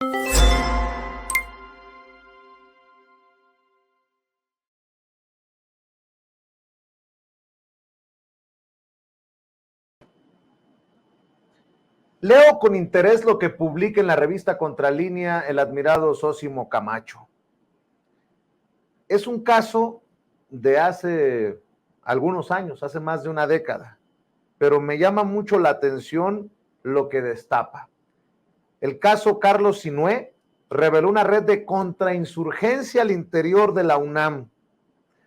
Leo con interés lo que publica en la revista Contralínea el admirado Zósimo Camacho. Es un caso de hace algunos años, hace más de una década, pero me llama mucho la atención lo que destapa. El caso Carlos Sinué reveló una red de contrainsurgencia al interior de la UNAM.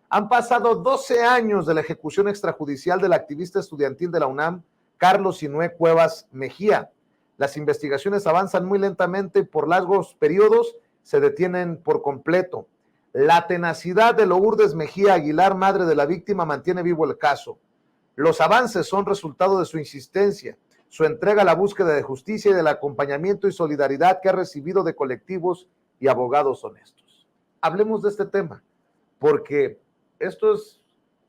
Han pasado 12 años de la ejecución extrajudicial del activista estudiantil de la UNAM, Carlos Sinué Cuevas Mejía. Las investigaciones avanzan muy lentamente y por largos periodos se detienen por completo. La tenacidad de Lourdes Mejía Aguilar, madre de la víctima, mantiene vivo el caso. Los avances son resultado de su insistencia, su entrega a la búsqueda de justicia y del acompañamiento y solidaridad que ha recibido de colectivos y abogados honestos. Hablemos de este tema, porque esto es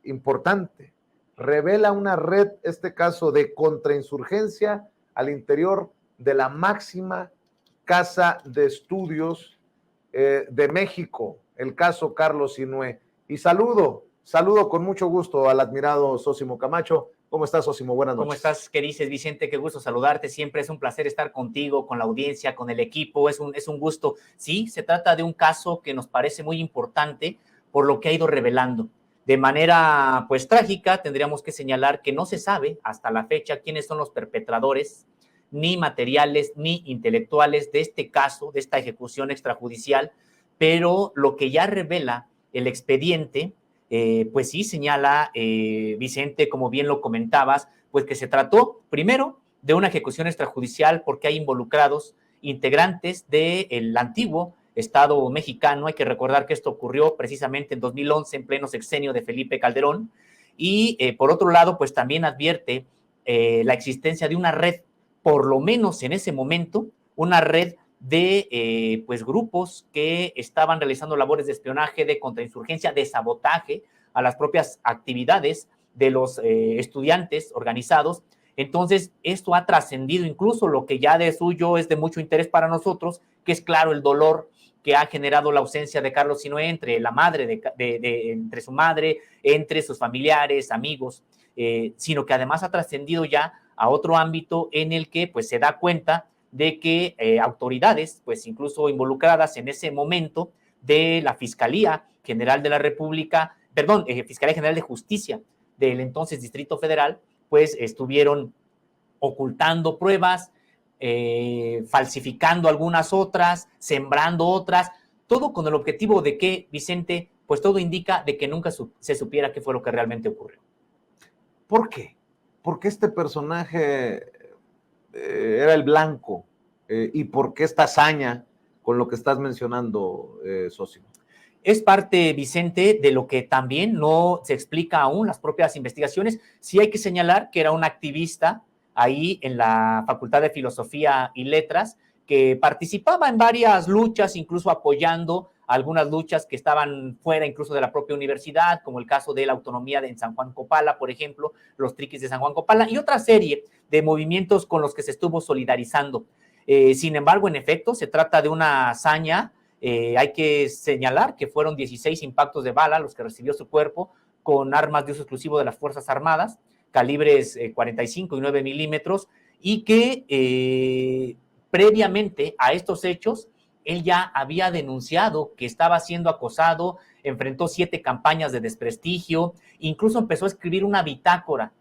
importante. Revela una red, este caso, de contrainsurgencia al interior de la máxima casa de estudios de México, el caso Carlos Sinué. Y saludo con mucho gusto al admirado Zósimo Camacho. ¿Cómo estás, Zósimo? Buenas noches. ¿Cómo estás? ¿Qué dices, Vicente? Qué gusto saludarte. Siempre es un placer estar contigo, con la audiencia, con el equipo. Es un gusto. Sí, se trata de un caso que nos parece muy importante por lo que ha ido revelando. De manera, pues, trágica, tendríamos que señalar que no se sabe hasta la fecha quiénes son los perpetradores, ni materiales, ni intelectuales de este caso, de esta ejecución extrajudicial, pero lo que ya revela el expediente, pues sí señala, Vicente, como bien lo comentabas, pues que se trató primero de una ejecución extrajudicial porque hay involucrados integrantes del antiguo Estado mexicano. Hay que recordar que esto ocurrió precisamente en 2011, en pleno sexenio de Felipe Calderón, y por otro lado, pues también advierte la existencia de una red, por lo menos en ese momento, una red de pues grupos que estaban realizando labores de espionaje, de contrainsurgencia, de sabotaje a las propias actividades de los estudiantes organizados. Entonces, esto ha trascendido incluso lo que ya de suyo es de mucho interés para nosotros, que es claro el dolor que ha generado la ausencia de Carlos Sinué entre la madre, entre su madre, entre sus familiares, amigos, sino que además ha trascendido ya a otro ámbito en el que pues se da cuenta de que autoridades, pues incluso involucradas en ese momento de la Fiscalía General de la República, Fiscalía General de Justicia del entonces Distrito Federal, pues estuvieron ocultando pruebas, falsificando algunas otras, sembrando otras, todo con el objetivo de que, Vicente, pues todo indica de que nunca se supiera qué fue lo que realmente ocurrió. ¿Por qué? Porque este personaje era el blanco y por qué esta hazaña con lo que estás mencionando, Zósimo. Es parte, Vicente, de lo que también no se explica aún las propias investigaciones. Sí hay que señalar que era un activista ahí en la Facultad de Filosofía y Letras que participaba en varias luchas, incluso apoyando algunas luchas que estaban fuera incluso de la propia universidad, como el caso de la autonomía en San Juan Copala, por ejemplo, los triquis de San Juan Copala, y otra serie de movimientos con los que se estuvo solidarizando. Sin embargo, en efecto, se trata de una hazaña. Hay que señalar que fueron 16 impactos de bala los que recibió su cuerpo con armas de uso exclusivo de las Fuerzas Armadas, calibres 45 y 9 milímetros, y que previamente a estos hechos, él ya había denunciado que estaba siendo acosado, enfrentó 7 campañas de desprestigio, incluso empezó a escribir una bitácora.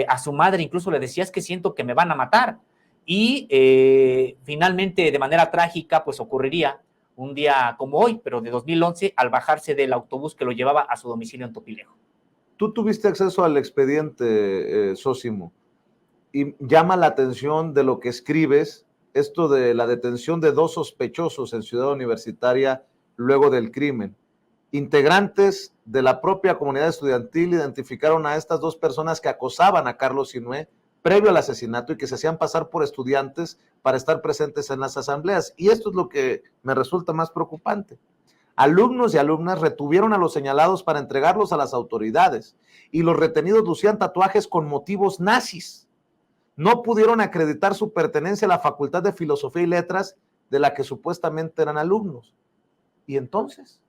A su madre incluso le decía, es que siento que me van a matar. Y finalmente, de manera trágica, pues ocurriría un día como hoy, pero de 2011, al bajarse del autobús que lo llevaba a su domicilio en Topilejo. Tú tuviste acceso al expediente, Zósimo, y llama la atención de lo que escribes, esto de la detención de 2 sospechosos en Ciudad Universitaria luego del crimen. Integrantes de la propia comunidad estudiantil identificaron a estas 2 personas que acosaban a Carlos Sinué previo al asesinato y que se hacían pasar por estudiantes para estar presentes en las asambleas. Y esto es lo que me resulta más preocupante. Alumnos y alumnas retuvieron a los señalados para entregarlos a las autoridades y los retenidos lucían tatuajes con motivos nazis. No pudieron acreditar su pertenencia a la Facultad de Filosofía y Letras, de la que supuestamente eran alumnos. ¿Y entonces?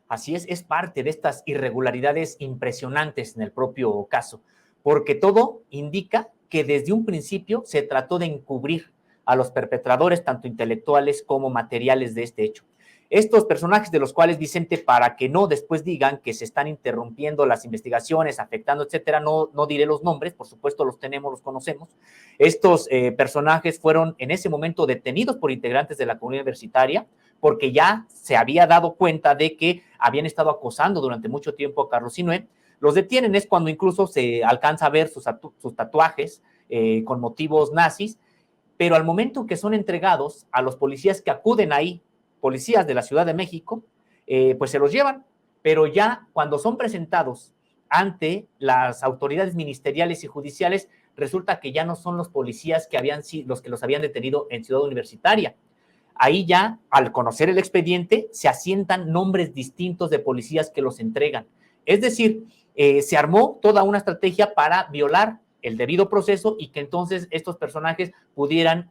Así es parte de estas irregularidades impresionantes en el propio caso, porque todo indica que desde un principio se trató de encubrir a los perpetradores, tanto intelectuales como materiales de este hecho. Estos personajes de los cuales, Vicente, para que no después digan que se están interrumpiendo las investigaciones, afectando, etcétera, no diré los nombres, por supuesto los tenemos, los conocemos. Estos personajes fueron en ese momento detenidos por integrantes de la comunidad universitaria, porque ya se había dado cuenta de que habían estado acosando durante mucho tiempo a Carlos Sinué. Los detienen, es cuando incluso se alcanza a ver sus tatuajes con motivos nazis, pero al momento que son entregados a los policías que acuden ahí, policías de la Ciudad de México, pues se los llevan, pero ya cuando son presentados ante las autoridades ministeriales y judiciales, resulta que ya no son los policías que habían sido los que los habían detenido en Ciudad Universitaria. Ahí ya, al conocer el expediente, se asientan nombres distintos de policías que los entregan. Es decir, se armó toda una estrategia para violar el debido proceso y que entonces estos personajes pudieran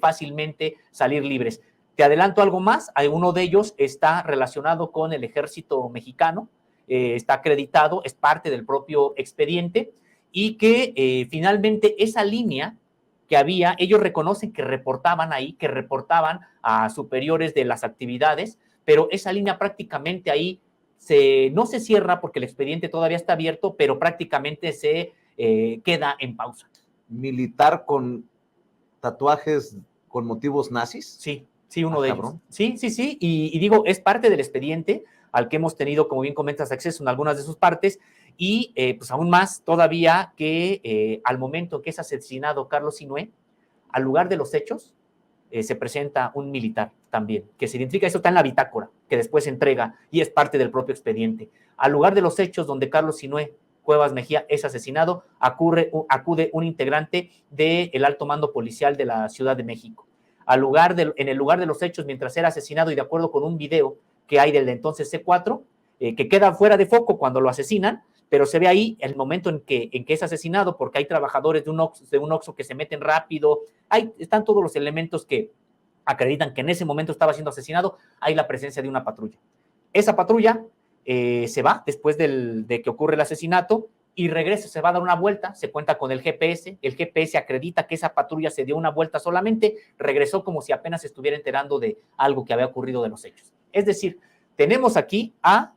fácilmente salir libres. Te adelanto algo más, uno de ellos está relacionado con el ejército mexicano, está acreditado, es parte del propio expediente y que finalmente esa línea que había, ellos reconocen que reportaban ahí, que reportaban a superiores de las actividades, pero esa línea prácticamente ahí no se cierra porque el expediente todavía está abierto, pero prácticamente se queda en pausa. ¿Militar con tatuajes con motivos nazis? Sí, sí, uno de ellos. Sí, y digo, es parte del expediente al que hemos tenido, como bien comentas, acceso en algunas de sus partes, y pues aún más todavía que al momento que es asesinado Carlos Sinué, al lugar de los hechos, se presenta un militar también, que se identifica, eso está en la bitácora, que después se entrega y es parte del propio expediente. Al lugar de los hechos donde Carlos Sinué Cuevas Mejía es asesinado, acude un integrante del alto mando policial de la Ciudad de México. En el lugar de los hechos, mientras era asesinado y de acuerdo con un video que hay del entonces C4, que queda fuera de foco cuando lo asesinan, pero se ve ahí el momento en que es asesinado, porque hay trabajadores de un Oxxo que se meten rápido, están todos los elementos que acreditan que en ese momento estaba siendo asesinado, hay la presencia de una patrulla. Esa patrulla se va después de que ocurre el asesinato y regresa, se va a dar una vuelta, se cuenta con el GPS acredita que esa patrulla se dio una vuelta solamente, regresó como si apenas estuviera enterando de algo que había ocurrido de los hechos. Es decir, tenemos aquí a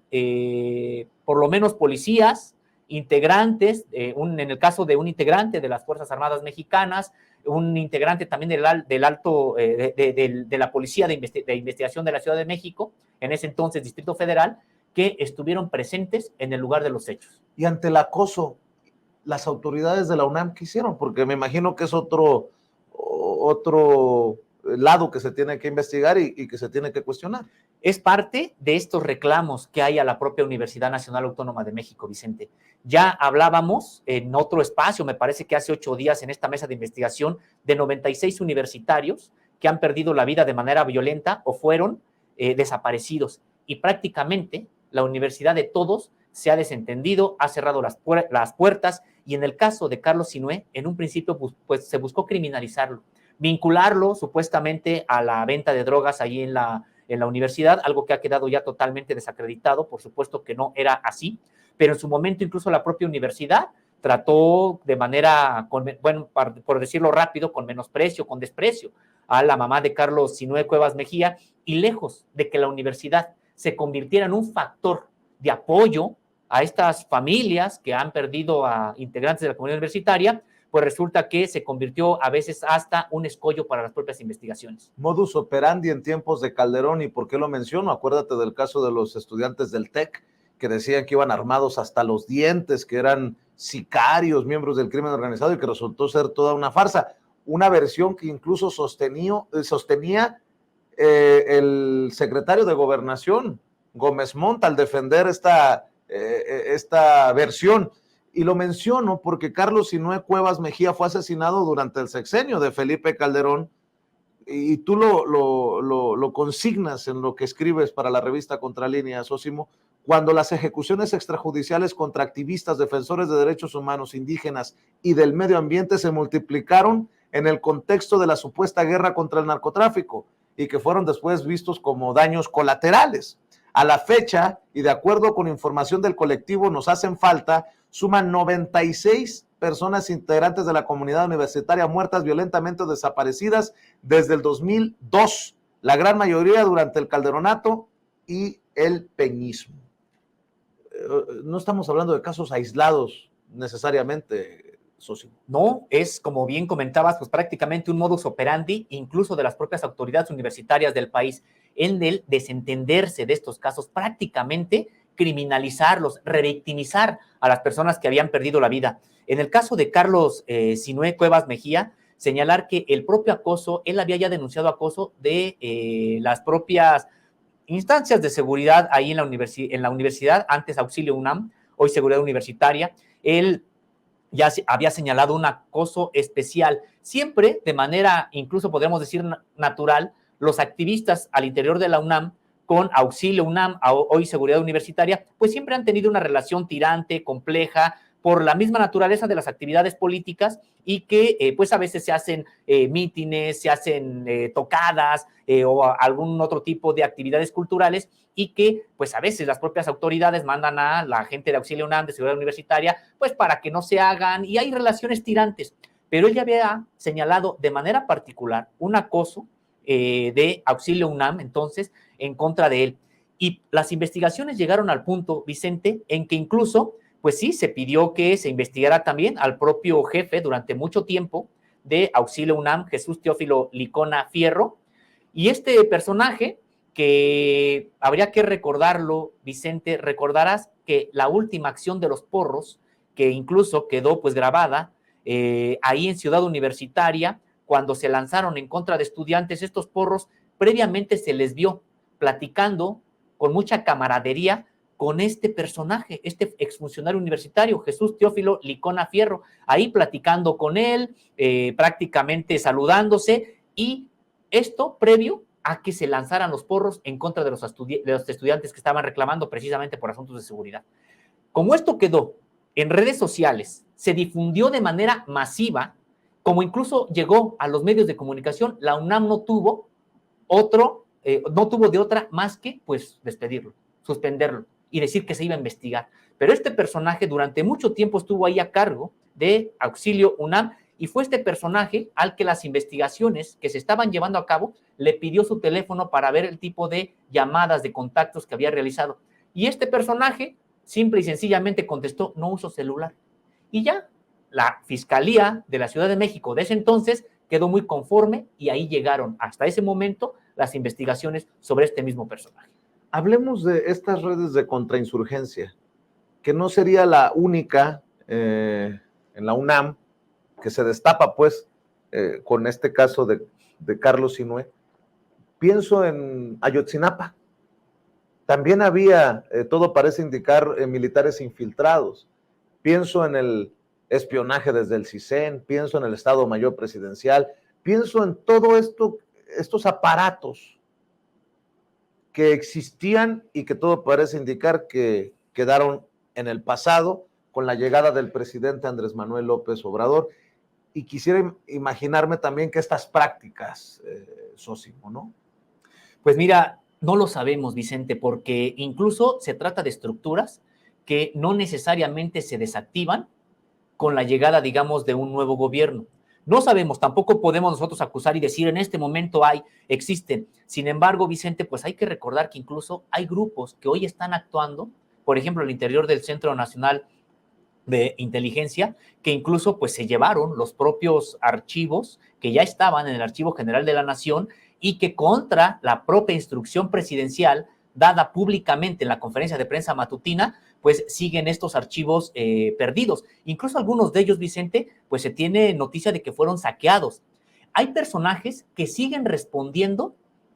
por lo menos policías, integrantes, en el caso de un integrante de las Fuerzas Armadas Mexicanas, un integrante también de la Policía de Investigación de la Ciudad de México, en ese entonces Distrito Federal, que estuvieron presentes en el lugar de los hechos. Y ante el acoso, las autoridades de la UNAM, ¿qué hicieron? Porque me imagino que es otro lado que se tiene que investigar y que se tiene que cuestionar. Es parte de estos reclamos que hay a la propia Universidad Nacional Autónoma de México, Vicente. Ya hablábamos en otro espacio, me parece que hace 8 días en esta mesa de investigación, de 96 universitarios que han perdido la vida de manera violenta o fueron desaparecidos. Y prácticamente la universidad de todos se ha desentendido, ha cerrado las puertas, y en el caso de Carlos Sinué, en un principio pues se buscó criminalizarlo, vincularlo supuestamente a la venta de drogas allí en la universidad, algo que ha quedado ya totalmente desacreditado, por supuesto que no era así, pero en su momento incluso la propia universidad trató de manera, por decirlo rápido, con menosprecio, con desprecio a la mamá de Carlos Sinué Cuevas Mejía, y lejos de que la universidad se convirtiera en un factor de apoyo a estas familias que han perdido a integrantes de la comunidad universitaria, pues resulta que se convirtió a veces hasta un escollo para las propias investigaciones. Modus operandi en tiempos de Calderón, ¿y por qué lo menciono? Acuérdate del caso de los estudiantes del TEC, que decían que iban armados hasta los dientes, que eran sicarios, miembros del crimen organizado, y que resultó ser toda una farsa. Una versión que incluso sostenía el secretario de Gobernación, Gómez Montt, al defender esta versión. Y lo menciono porque Carlos Sinué Cuevas Mejía fue asesinado durante el sexenio de Felipe Calderón, y tú lo consignas en lo que escribes para la revista Contralínea, Sósimo, cuando las ejecuciones extrajudiciales contra activistas, defensores de derechos humanos, indígenas y del medio ambiente se multiplicaron en el contexto de la supuesta guerra contra el narcotráfico. y que fueron después vistos como daños colaterales. A la fecha, y de acuerdo con información del colectivo Nos Hacen Falta, suman 96 personas integrantes de la comunidad universitaria muertas violentamente o desaparecidas desde el 2002, la gran mayoría durante el Calderonato y el peñismo. No estamos hablando de casos aislados necesariamente, Sosimo. No, es, como bien comentabas, pues prácticamente un modus operandi, incluso de las propias autoridades universitarias del país, en el desentenderse de estos casos, prácticamente criminalizarlos, revictimizar a las personas que habían perdido la vida. En el caso de Carlos Sinué Cuevas Mejía, señalar que el propio acoso, él había ya denunciado acoso de las propias instancias de seguridad ahí en la universidad, antes Auxilio UNAM, hoy Seguridad Universitaria. Él ya había señalado un acoso especial, siempre de manera, incluso podríamos decir natural, los activistas al interior de la UNAM con Auxilio UNAM, hoy Seguridad Universitaria, pues siempre han tenido una relación tirante, compleja, por la misma naturaleza de las actividades políticas y que pues a veces se hacen mítines, se hacen tocadas o algún otro tipo de actividades culturales y que pues a veces las propias autoridades mandan a la gente de Auxilio UNAM, de Seguridad Universitaria, pues para que no se hagan y hay relaciones tirantes. Pero él ya había señalado de manera particular un acoso de Auxilio UNAM, entonces, en contra de él. Y las investigaciones llegaron al punto, Vicente, en que incluso pues sí, se pidió que se investigara también al propio jefe durante mucho tiempo de Auxilio UNAM, Jesús Teófilo Licona Fierro, y este personaje que habría que recordarlo, Vicente, recordarás que la última acción de los porros, que incluso quedó pues grabada ahí en Ciudad Universitaria, cuando se lanzaron en contra de estudiantes, estos porros previamente se les vio platicando con mucha camaradería con este personaje, este exfuncionario universitario, Jesús Teófilo Licona Fierro, ahí platicando con él, prácticamente saludándose, y esto previo a que se lanzaran los porros en contra de los estudiantes que estaban reclamando precisamente por asuntos de seguridad. Como esto quedó en redes sociales, se difundió de manera masiva, como incluso llegó a los medios de comunicación, la UNAM no tuvo de otra más que pues despedirlo, suspenderlo y decir que se iba a investigar. Pero este personaje durante mucho tiempo estuvo ahí a cargo de Auxilio UNAM y fue este personaje al que las investigaciones que se estaban llevando a cabo le pidió su teléfono para ver el tipo de llamadas, de contactos que había realizado. Y este personaje simple y sencillamente contestó: no uso celular. Y ya, la Fiscalía de la Ciudad de México de ese entonces quedó muy conforme y ahí llegaron hasta ese momento las investigaciones sobre este mismo personaje. Hablemos de estas redes de contrainsurgencia, que no sería la única en la UNAM que se destapa, pues, con este caso de Carlos Sinué. Pienso en Ayotzinapa. También había, todo parece indicar, militares infiltrados. Pienso en el espionaje desde el CISEN, pienso en el Estado Mayor Presidencial, pienso en todo esto, estos aparatos que existían y que todo parece indicar que quedaron en el pasado con la llegada del presidente Andrés Manuel López Obrador. Y quisiera imaginarme también que estas prácticas, Sosimo, ¿no? Pues mira, no lo sabemos, Vicente, porque incluso se trata de estructuras que no necesariamente se desactivan con la llegada, digamos, de un nuevo gobierno. No sabemos, tampoco podemos nosotros acusar y decir en este momento existen. Sin embargo, Vicente, pues hay que recordar que incluso hay grupos que hoy están actuando, por ejemplo, al interior del Centro Nacional de Inteligencia, que incluso pues se llevaron los propios archivos que ya estaban en el Archivo General de la Nación y que contra la propia instrucción presidencial dada públicamente en la conferencia de prensa matutina, pues siguen estos archivos perdidos. Incluso algunos de ellos, Vicente, pues se tiene noticia de que fueron saqueados. Hay personajes que siguen respondiendo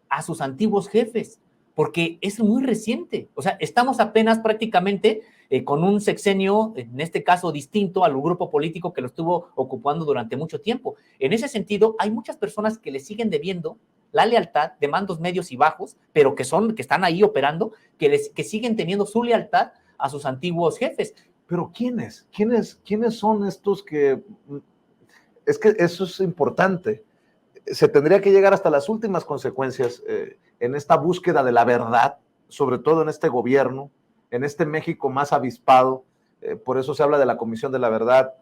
a sus antiguos jefes, porque es muy reciente. O sea, estamos apenas prácticamente con un sexenio, en este caso distinto al grupo político que lo estuvo ocupando durante mucho tiempo. En ese sentido, hay muchas personas que le siguen debiendo la lealtad de mandos medios y bajos, pero que están ahí operando, que siguen teniendo su lealtad a sus antiguos jefes. Pero ¿quiénes son estos que? Es que eso es importante. se tendría que llegar hasta las últimas consecuencias en esta búsqueda de la verdad, sobre todo en este gobierno, en este México más avispado. Por eso se habla de la Comisión de la Verdad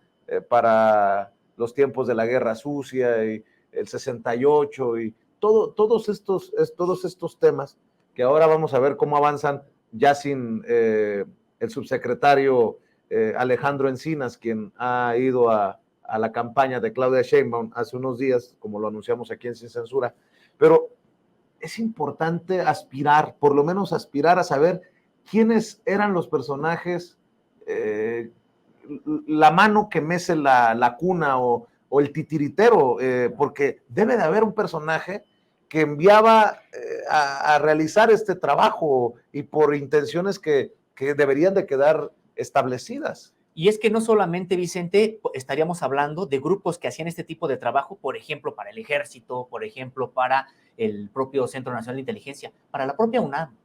para los tiempos de la Guerra Sucia y el 68 y todos estos temas que ahora vamos a ver cómo avanzan ya sin el subsecretario Alejandro Encinas, quien ha ido a la campaña de Claudia Sheinbaum hace unos días, como lo anunciamos aquí en Sin Censura, pero es importante aspirar, por lo menos aspirar a saber quiénes eran los personajes, la mano que mece la cuna o el titiritero, porque debe de haber un personaje que enviaba a realizar este trabajo y por intenciones que deberían de quedar establecidas. Y es que no solamente, Vicente, estaríamos hablando de grupos que hacían este tipo de trabajo, por ejemplo, para el Ejército, por ejemplo, para el propio Centro Nacional de Inteligencia, para la propia UNAM.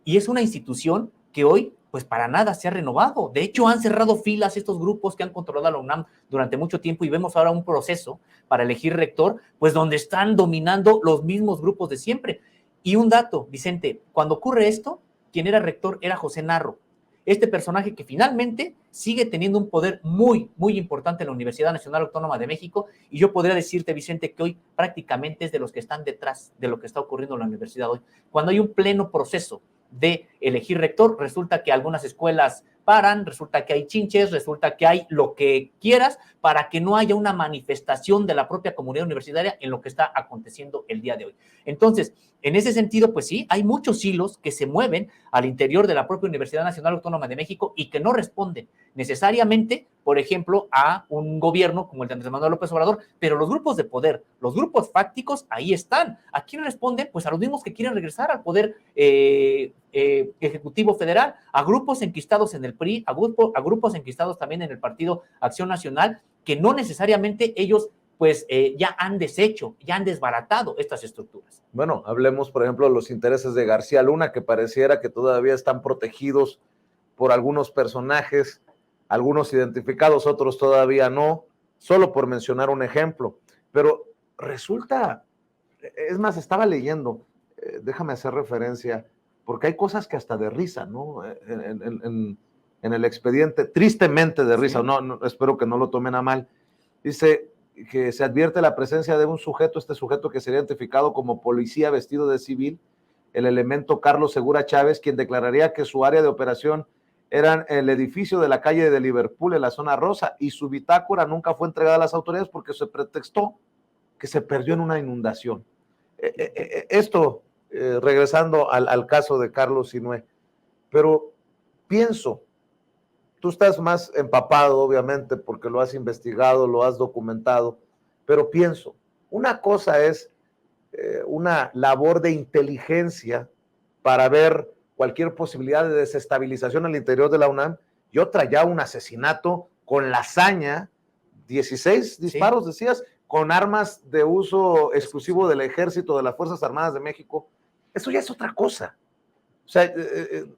Y es una institución que hoy, pues para nada se ha renovado. De hecho, han cerrado filas estos grupos que han controlado a la UNAM durante mucho tiempo y vemos ahora un proceso para elegir rector, pues donde están dominando los mismos grupos de siempre. Y un dato, Vicente, cuando ocurre esto, quien era rector era José Narro, este personaje que finalmente sigue teniendo un poder muy, muy importante en la Universidad Nacional Autónoma de México, y yo podría decirte, Vicente, que hoy prácticamente es de los que están detrás de lo que está ocurriendo en la universidad hoy. Cuando hay un pleno proceso de elegir rector, resulta que algunas escuelas paran, resulta que hay chinches, resulta que hay lo que quieras para que no haya una manifestación de la propia comunidad universitaria en lo que está aconteciendo el día de hoy. Entonces, en ese sentido, pues sí, hay muchos hilos que se mueven al interior de la propia Universidad Nacional Autónoma de México y que no responden necesariamente, por ejemplo, a un gobierno como el de Andrés Manuel López Obrador, pero los grupos de poder, los grupos fácticos, ahí están. ¿A quién responden? Pues a los mismos que quieren regresar al poder ejecutivo federal, a grupos enquistados en el PRI, a grupos enquistados también en el Partido Acción Nacional, que no necesariamente ellos pues ya han deshecho, ya han desbaratado estas estructuras. Bueno, hablemos, por ejemplo, de los intereses de García Luna, que pareciera que todavía están protegidos por algunos personajes, algunos identificados, otros todavía no, solo por mencionar un ejemplo. Pero resulta, es más, estaba leyendo, déjame hacer referencia, porque hay cosas que hasta de risa, ¿no? En el expediente, tristemente de risa, sí. No, espero que no lo tomen a mal. Dice que se advierte la presencia de un sujeto, este sujeto que sería identificado como policía vestido de civil, el elemento Carlos Segura Chávez, quien declararía que su área de operación era el edificio de la calle de Liverpool, en la zona rosa, y su bitácora nunca fue entregada a las autoridades porque se pretextó que se perdió en una inundación. Esto, regresando al caso de Carlos Sinué, pero pienso, tú estás más empapado, obviamente, porque lo has investigado, lo has documentado, pero pienso, una cosa es una labor de inteligencia para ver cualquier posibilidad de desestabilización al interior de la UNAM, y otra ya un asesinato con la hazaña, 16 disparos, sí, decías, con armas de uso exclusivo del Ejército, de las Fuerzas Armadas de México. Eso ya es otra cosa. O sea,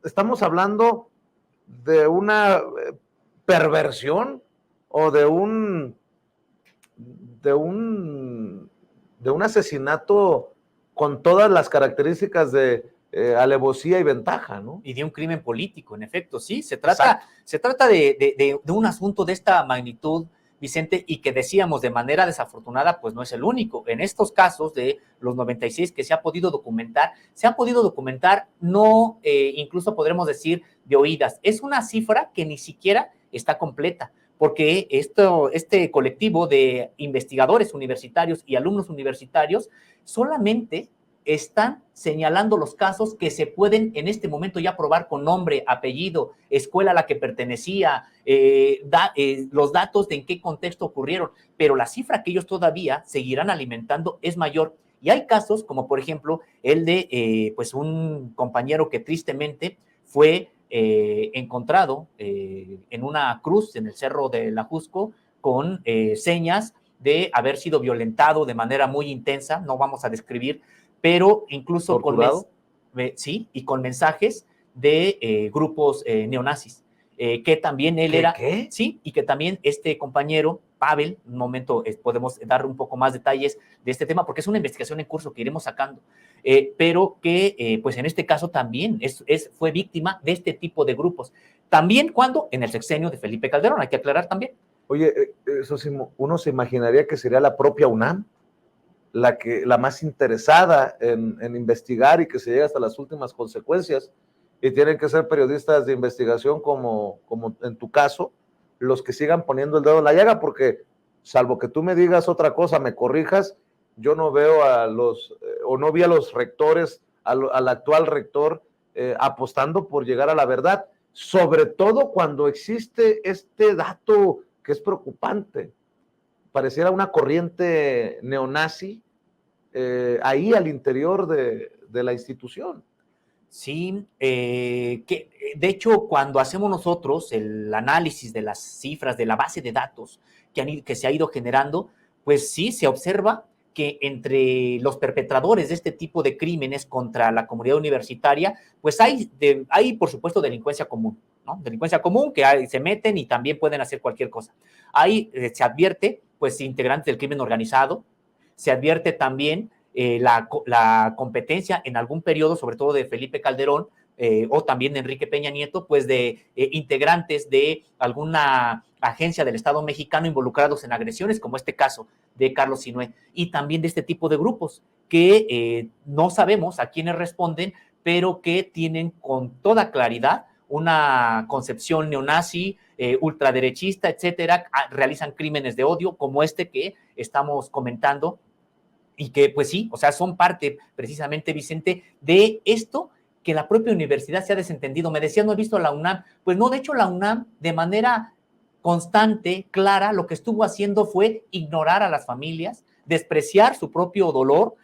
estamos hablando de una perversión o de un asesinato con todas las características de alevosía y ventaja, ¿no? Y de un crimen político, en efecto, sí, se trata de un asunto de esta magnitud, Vicente, y que decíamos de manera desafortunada, pues no es el único. En estos casos de los 96 que se ha podido documentar no, incluso podremos decir de oídas. Es una cifra que ni siquiera está completa, porque este colectivo de investigadores universitarios y alumnos universitarios solamente están señalando los casos que se pueden en este momento ya probar con nombre, apellido, escuela a la que pertenecía, los datos de en qué contexto ocurrieron, pero la cifra que ellos todavía seguirán alimentando es mayor. Y hay casos como por ejemplo el de pues un compañero que tristemente fue encontrado en una cruz en el Cerro de la Jusco con señas de haber sido violentado de manera muy intensa, no vamos a describir, pero incluso sí, y con mensajes de grupos neonazis, que también él era, ¿Qué? sí, y que también este compañero Pavel, un momento podemos dar un poco más detalles de este tema, porque es una investigación en curso que iremos sacando, pero que pues en este caso también fue víctima de este tipo de grupos. También cuando en el sexenio de Felipe Calderón, hay que aclarar también. Oye, eso sí, uno se imaginaría que sería la propia UNAM la más interesada en investigar y que se llegue hasta las últimas consecuencias, y tienen que ser periodistas de investigación como en tu caso, los que sigan poniendo el dedo en la llaga, porque salvo que tú me digas otra cosa, me corrijas, yo no veo o no vi a los rectores, al actual rector, apostando por llegar a la verdad, sobre todo cuando existe este dato que es preocupante. Pareciera una corriente neonazi ahí al interior de la institución. Sí, que de hecho cuando hacemos nosotros el análisis de las cifras de la base de datos que se ha ido generando, pues sí se observa que entre los perpetradores de este tipo de crímenes contra la comunidad universitaria, pues hay por supuesto delincuencia común, ¿no? Delincuencia común que se meten y también pueden hacer cualquier cosa. Ahí se advierte, pues, integrantes del crimen organizado, se advierte también la competencia en algún periodo, sobre todo de Felipe Calderón, o también de Enrique Peña Nieto, pues de integrantes de alguna agencia del Estado mexicano involucrados en agresiones, como este caso de Carlos Sinué, y también de este tipo de grupos que no sabemos a quiénes responden, pero que tienen con toda claridad una concepción neonazi, ultraderechista, etcétera, realizan crímenes de odio como este que estamos comentando, y que pues sí, o sea, son parte precisamente, Vicente, de esto que la propia universidad se ha desentendido. Me decía, no he visto a la UNAM. Pues no, de hecho la UNAM de manera constante, clara, lo que estuvo haciendo fue ignorar a las familias, despreciar su propio dolor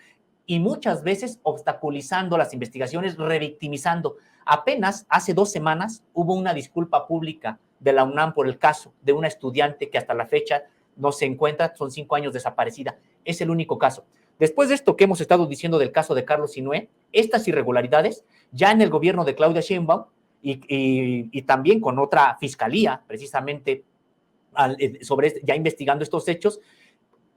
y muchas veces obstaculizando las investigaciones, revictimizando. Apenas hace 2 semanas hubo una disculpa pública de la UNAM por el caso de una estudiante que hasta la fecha no se encuentra, son 5 años desaparecida. Es el único caso. Después de esto que hemos estado diciendo del caso de Carlos Sinué, estas irregularidades ya en el gobierno de Claudia Sheinbaum y también con otra fiscalía, precisamente ya investigando estos hechos,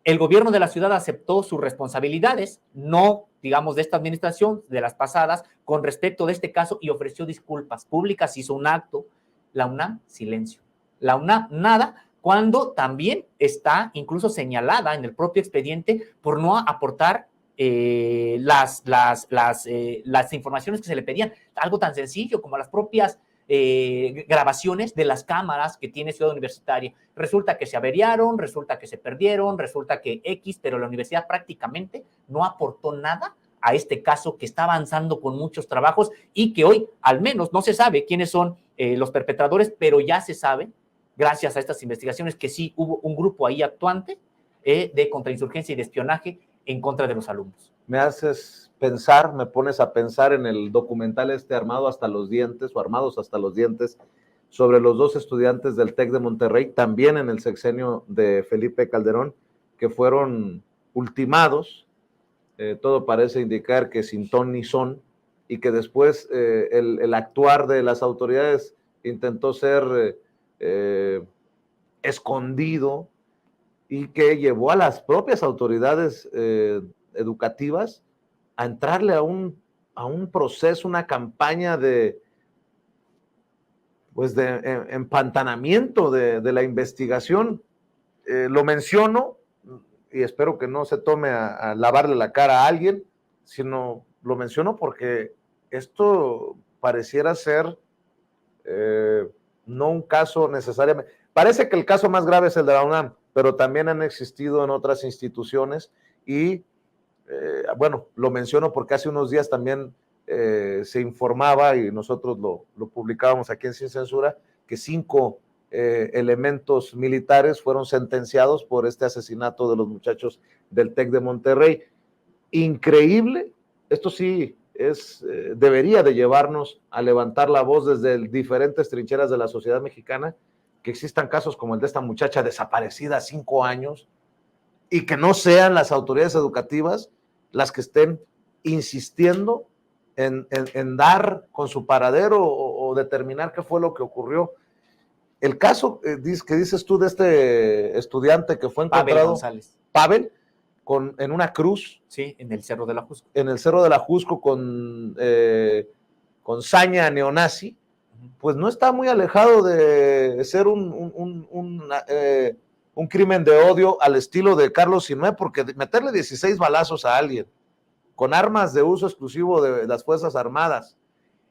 el gobierno de la ciudad aceptó sus responsabilidades, no, digamos, de esta administración, de las pasadas, con respecto de este caso y ofreció disculpas públicas, hizo un acto. La UNAM, silencio. La UNAM, nada, cuando también está incluso señalada en el propio expediente por no aportar las informaciones que se le pedían. Algo tan sencillo como las propias grabaciones de las cámaras que tiene Ciudad Universitaria. Resulta que se averiaron, resulta que se perdieron, resulta que X, pero la universidad prácticamente no aportó nada a este caso que está avanzando con muchos trabajos y que hoy al menos no se sabe quiénes son los perpetradores, pero ya se sabe, gracias a estas investigaciones, que sí hubo un grupo ahí actuante de contrainsurgencia y de espionaje en contra de los alumnos. Me haces pensar, me pones a pensar en el documental Armado hasta los dientes o Armados hasta los dientes, sobre los 2 estudiantes del TEC de Monterrey, también en el sexenio de Felipe Calderón, que fueron ultimados, todo parece indicar que sin ton ni son, y que después el actuar de las autoridades intentó ser escondido, y que llevó a las propias autoridades educativas a entrarle a un proceso, una campaña de empantanamiento de la investigación. Lo menciono y espero que no se tome a lavarle la cara a alguien, sino lo menciono porque esto pareciera ser no un caso necesariamente. Parece que el caso más grave es el de la UNAM, pero también han existido en otras instituciones y bueno, lo menciono porque hace unos días también se informaba y nosotros lo publicábamos aquí en Sin Censura, que 5 elementos militares fueron sentenciados por este asesinato de los muchachos del TEC de Monterrey. Increíble, esto sí debería de llevarnos a levantar la voz desde diferentes trincheras de la sociedad mexicana, que existan casos como el de esta muchacha desaparecida 5 años y que no sean las autoridades educativas las que estén insistiendo en dar con su paradero o determinar qué fue lo que ocurrió. El caso que dices tú de este estudiante que fue encontrado, Pavel González. Pavel, en una cruz. Sí, en el Cerro de la Jusco. En el Cerro de la Jusco con saña neonazi, pues no está muy alejado de ser un crimen de odio al estilo de Carlos Sinué, porque meterle 16 balazos a alguien con armas de uso exclusivo de las Fuerzas Armadas,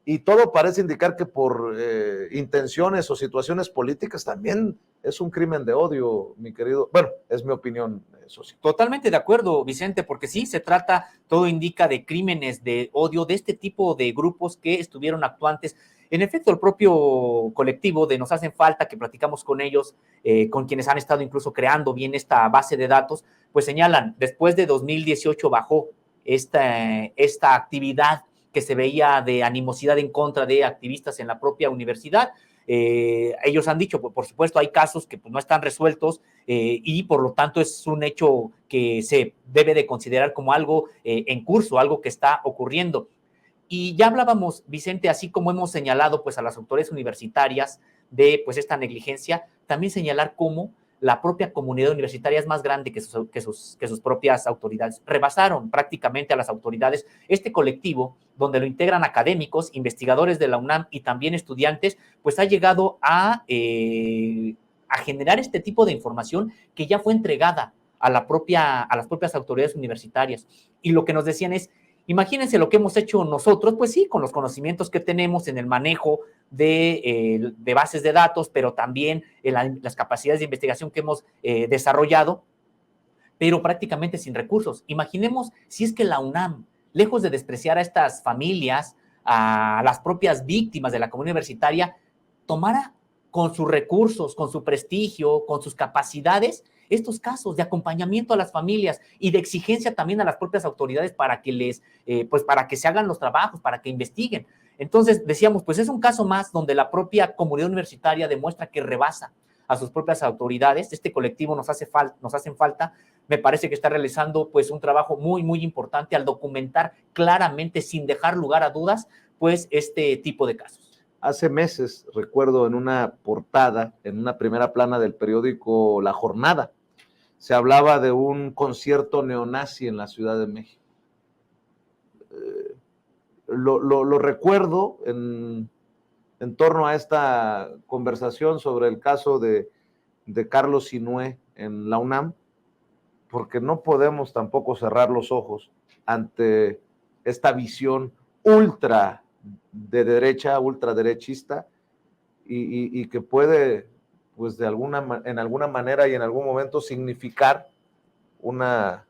y todo parece indicar que por intenciones o situaciones políticas también es un crimen de odio, mi querido. Bueno, es mi opinión, eso sí. Totalmente de acuerdo, Vicente, porque sí, se trata, todo indica de crímenes de odio de este tipo de grupos que estuvieron actuantes. En efecto, el propio colectivo de Nos Hacen Falta, que platicamos con ellos, con quienes han estado incluso creando bien esta base de datos, pues señalan, después de 2018 bajó esta actividad que se veía de animosidad en contra de activistas en la propia universidad. Ellos han dicho, por supuesto, hay casos que pues, no están resueltos y por lo tanto es un hecho que se debe de considerar como algo en curso, algo que está ocurriendo. Y ya hablábamos, Vicente, así como hemos señalado pues, a las autoridades universitarias de pues, esta negligencia, también señalar cómo la propia comunidad universitaria es más grande que sus propias autoridades. Rebasaron prácticamente a las autoridades este colectivo, donde lo integran académicos, investigadores de la UNAM y también estudiantes, pues ha llegado a generar este tipo de información que ya fue entregada a las propias autoridades universitarias. Y lo que nos decían es, imagínense lo que hemos hecho nosotros, pues sí, con los conocimientos que tenemos en el manejo de bases de datos, pero también en las capacidades de investigación que hemos desarrollado, pero prácticamente sin recursos. Imaginemos si es que la UNAM, lejos de despreciar a estas familias, a las propias víctimas de la comunidad universitaria, tomara con sus recursos, con su prestigio, con sus capacidades, estos casos de acompañamiento a las familias y de exigencia también a las propias autoridades para que para que se hagan los trabajos, para que investiguen. Entonces decíamos, pues es un caso más donde la propia comunidad universitaria demuestra que rebasa a sus propias autoridades. Este colectivo Nos Hacen Falta, me parece que está realizando pues un trabajo muy, muy importante al documentar claramente, sin dejar lugar a dudas, pues este tipo de casos. Hace meses, recuerdo en una portada, en una primera plana del periódico La Jornada, se hablaba de un concierto neonazi en la Ciudad de México. Lo recuerdo en torno a esta conversación sobre el caso de Carlos Sinué en la UNAM, porque no podemos tampoco cerrar los ojos ante esta visión ultra de derecha, ultraderechista, y que puede, pues en alguna manera y en algún momento significar una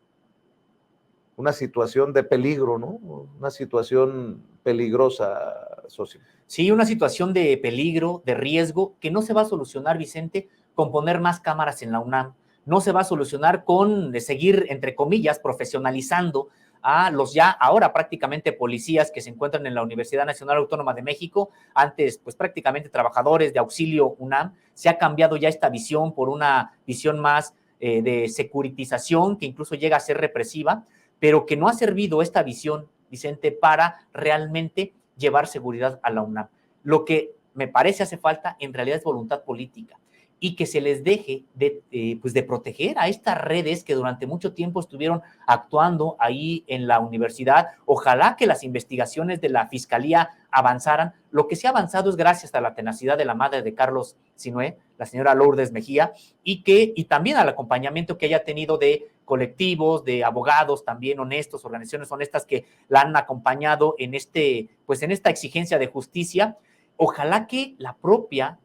situación de peligro, ¿no? Una situación peligrosa, socio. Sí, una situación de peligro, de riesgo, que no se va a solucionar, Vicente, con poner más cámaras en la UNAM. No se va a solucionar con seguir, entre comillas, profesionalizando a los ya ahora prácticamente policías que se encuentran en la Universidad Nacional Autónoma de México, antes pues prácticamente trabajadores de auxilio UNAM. Se ha cambiado ya esta visión por una visión más de securitización, que incluso llega a ser represiva, pero que no ha servido esta visión, Vicente, para realmente llevar seguridad a la UNAM. Lo que me parece hace falta en realidad es voluntad política y que se les deje de proteger a estas redes que durante mucho tiempo estuvieron actuando ahí en la universidad. Ojalá que las investigaciones de la Fiscalía avanzaran. Lo que se ha avanzado es gracias a la tenacidad de la madre de Carlos Sinué, la señora Lourdes Mejía, y también al acompañamiento que haya tenido de colectivos, de abogados también honestos, organizaciones honestas que la han acompañado en esta exigencia de justicia. Ojalá que la propia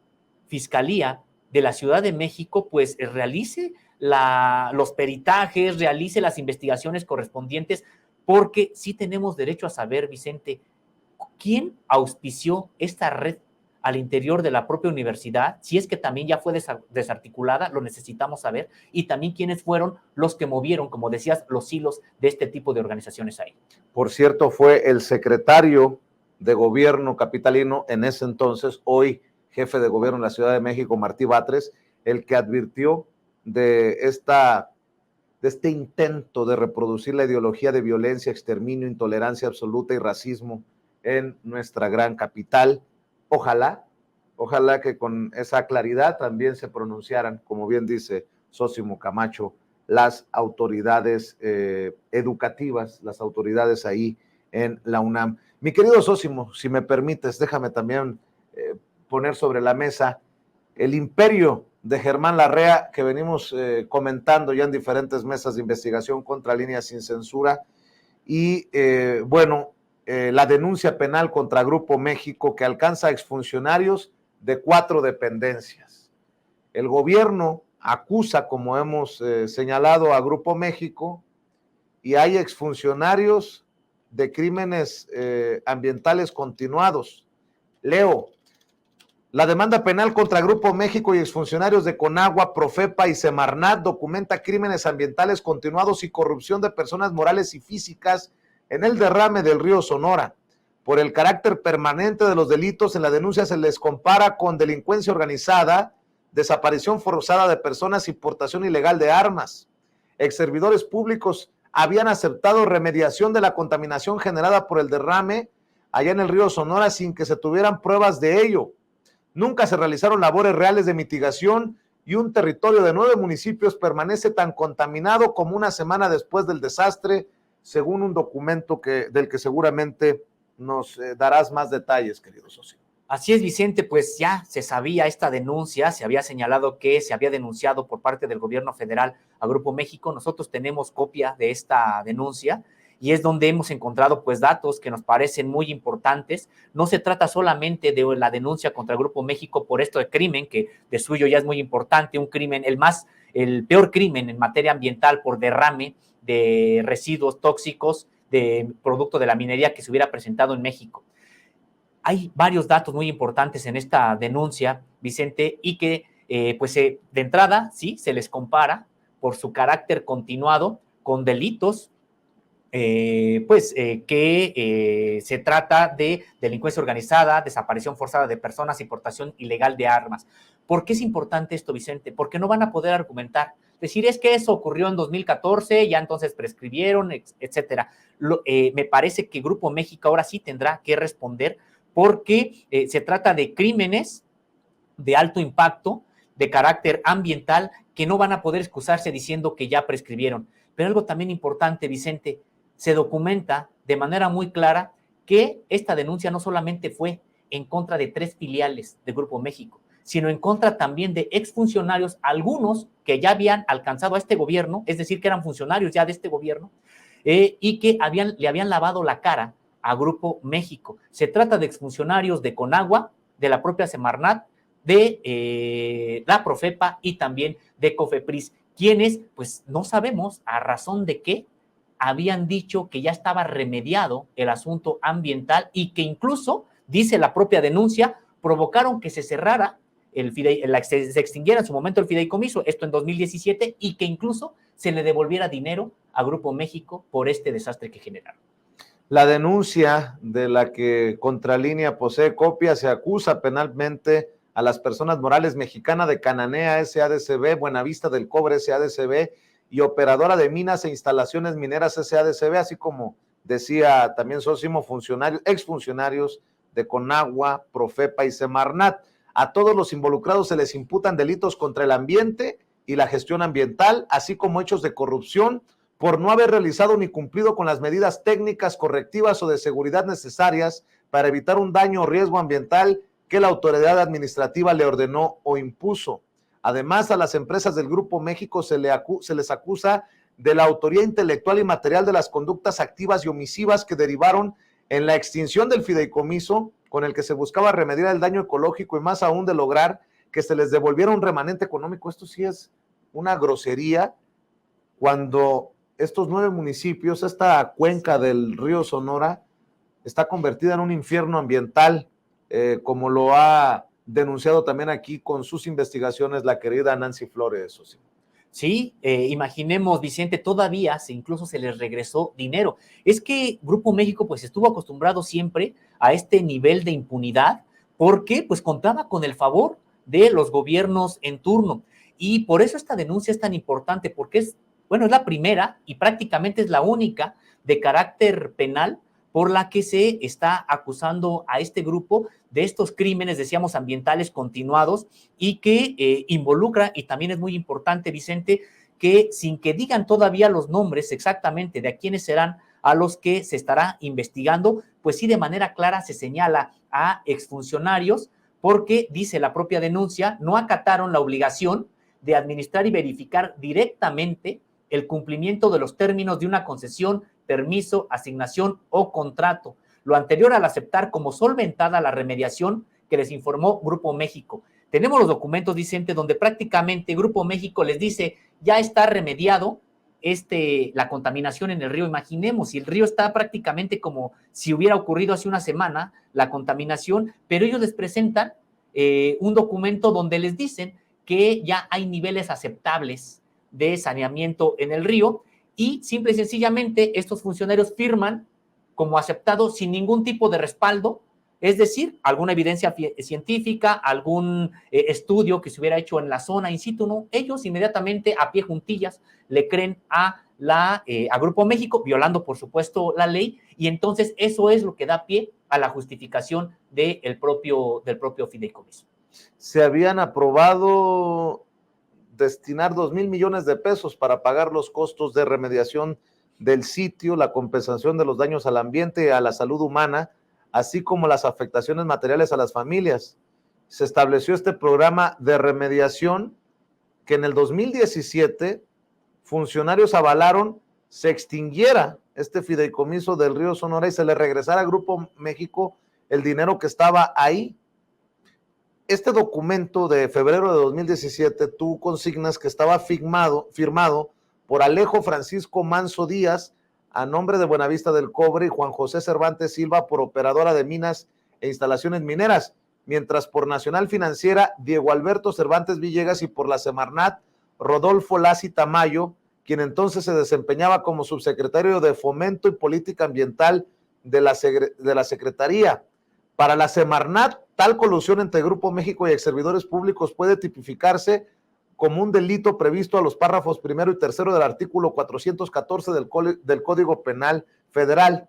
Fiscalía de la Ciudad de México pues realice los peritajes, realice las investigaciones correspondientes, porque sí tenemos derecho a saber, Vicente, quién auspició esta red al interior de la propia universidad, si es que también ya fue desarticulada, lo necesitamos saber, y también quiénes fueron los que movieron, como decías, los hilos de este tipo de organizaciones ahí. Por cierto, fue el secretario de gobierno capitalino en ese entonces, hoy jefe de gobierno en la Ciudad de México, Martí Batres, el que advirtió de este intento de reproducir la ideología de violencia, exterminio, intolerancia absoluta y racismo en nuestra gran capital. Ojalá Ojalá que con esa claridad también se pronunciaran, como bien dice Sósimo Camacho, las autoridades educativas, las autoridades ahí en la UNAM. Mi querido Sósimo, si me permites, déjame también poner sobre la mesa el imperio de Germán Larrea, que venimos comentando ya en diferentes mesas de investigación contra Línea Sin Censura, y la denuncia penal contra Grupo México, que alcanza a exfuncionarios de 4 dependencias. El gobierno acusa, como hemos señalado, a Grupo México, y hay exfuncionarios de crímenes ambientales continuados. Leo: la demanda penal contra Grupo México y exfuncionarios de Conagua, Profepa y Semarnat documenta crímenes ambientales continuados y corrupción de personas morales y físicas en el derrame del río Sonora. Por el carácter permanente de los delitos, en la denuncia se les compara con delincuencia organizada, desaparición forzada de personas y portación ilegal de armas. Exservidores públicos habían aceptado remediación de la contaminación generada por el derrame allá en el río Sonora sin que se tuvieran pruebas de ello. Nunca se realizaron labores reales de mitigación y un territorio de 9 municipios permanece tan contaminado como una semana después del desastre, según un documento del que seguramente nos darás más detalles, querido socio. Así es, Vicente, pues ya se sabía esta denuncia, se había señalado que se había denunciado por parte del gobierno federal a Grupo México. Nosotros tenemos copia de esta denuncia y es donde hemos encontrado pues datos que nos parecen muy importantes. No se trata solamente de la denuncia contra el Grupo México por esto de crimen, que de suyo ya es muy importante, un crimen, el peor crimen en materia ambiental por derrame de residuos tóxicos de producto de la minería que se hubiera presentado en México. Hay varios datos muy importantes en esta denuncia, Vicente, y que de entrada, sí, se les compara por su carácter continuado con delitos se trata de delincuencia organizada, desaparición forzada de personas y portación ilegal de armas. ¿Por qué es importante esto, Vicente? Porque no van a poder argumentar. Decir, es que eso ocurrió en 2014, ya entonces prescribieron, etcétera. Me parece que Grupo México ahora sí tendrá que responder porque se trata de crímenes de alto impacto, de carácter ambiental, que no van a poder excusarse diciendo que ya prescribieron. Pero algo también importante, Vicente, se documenta de manera muy clara que esta denuncia no solamente fue en contra de 3 filiales de Grupo México, sino en contra también de exfuncionarios, algunos que ya habían alcanzado a este gobierno, es decir, que eran funcionarios ya de este gobierno, y que le habían lavado la cara a Grupo México. Se trata de exfuncionarios de Conagua, de la propia Semarnat, de la Profepa y también de Cofepris, quienes, pues no sabemos a razón de qué, habían dicho que ya estaba remediado el asunto ambiental y que incluso, dice la propia denuncia, provocaron que se cerrara se extinguiera en su momento el fideicomiso, esto en 2017, y que incluso se le devolviera dinero a Grupo México por este desastre que generaron. La denuncia de la que Contralínea posee copia se acusa penalmente a las personas morales Mexicana de Cananea SADCB, Buenavista del Cobre SADCB y Operadora de Minas e Instalaciones Mineras SADCB, así como decía también Sósimo, exfuncionarios de Conagua, Profepa y Semarnat. A todos los involucrados se les imputan delitos contra el ambiente y la gestión ambiental, así como hechos de corrupción por no haber realizado ni cumplido con las medidas técnicas, correctivas o de seguridad necesarias para evitar un daño o riesgo ambiental que la autoridad administrativa le ordenó o impuso. Además, a las empresas del Grupo México se les acusa de la autoría intelectual y material de las conductas activas y omisivas que derivaron en la extinción del fideicomiso con el que se buscaba remediar el daño ecológico y más aún de lograr que se les devolviera un remanente económico. Esto sí es una grosería cuando estos 9 municipios, esta cuenca del río Sonora, está convertida en un infierno ambiental, como lo ha denunciado también aquí con sus investigaciones la querida Nancy Flores. Sí, imaginemos, Vicente, todavía incluso se les regresó dinero. Es que Grupo México pues estuvo acostumbrado siempre a este nivel de impunidad porque pues contaba con el favor de los gobiernos en turno. Y por eso esta denuncia es tan importante, porque es la primera y prácticamente es la única de carácter penal, por la que se está acusando a este grupo de estos crímenes, decíamos, ambientales continuados y que involucra, y también es muy importante, Vicente, que sin que digan todavía los nombres exactamente de a quiénes serán a los que se estará investigando, pues sí de manera clara se señala a exfuncionarios porque, dice la propia denuncia, no acataron la obligación de administrar y verificar directamente el cumplimiento de los términos de una concesión, permiso, asignación o contrato, lo anterior al aceptar como solventada la remediación que les informó Grupo México. Tenemos los documentos, Vicente, donde prácticamente Grupo México les dice, ya está remediado la contaminación en el río. Imaginemos, si el río está prácticamente como si hubiera ocurrido hace una semana la contaminación, pero ellos les presentan un documento donde les dicen que ya hay niveles aceptables de saneamiento en el río y simple y sencillamente estos funcionarios firman como aceptado sin ningún tipo de respaldo, es decir, alguna evidencia científica, algún estudio que se hubiera hecho en la zona in situ, ¿no? Ellos inmediatamente a pie juntillas le creen a Grupo México, violando por supuesto la ley, y entonces eso es lo que da pie a la justificación del propio fideicomiso. Se habían aprobado destinar 2,000 millones de pesos para pagar los costos de remediación del sitio, la compensación de los daños al ambiente y a la salud humana, así como las afectaciones materiales a las familias. Se estableció este programa de remediación que en el 2017 funcionarios avalaron se extinguiera este fideicomiso del río Sonora y se le regresara a Grupo México el dinero que estaba ahí. Este documento de febrero de 2017, tú consignas que estaba firmado por Alejo Francisco Manso Díaz, a nombre de Buenavista del Cobre, y Juan José Cervantes Silva, por operadora de minas e instalaciones mineras, mientras por Nacional Financiera, Diego Alberto Cervantes Villegas, y por la Semarnat, Rodolfo Lazi Tamayo, quien entonces se desempeñaba como subsecretario de Fomento y Política Ambiental de la Secretaría. Para la Semarnat, tal colusión entre Grupo México y exservidores públicos puede tipificarse como un delito previsto a los párrafos 1 y 3 del artículo 414 del Código Penal Federal.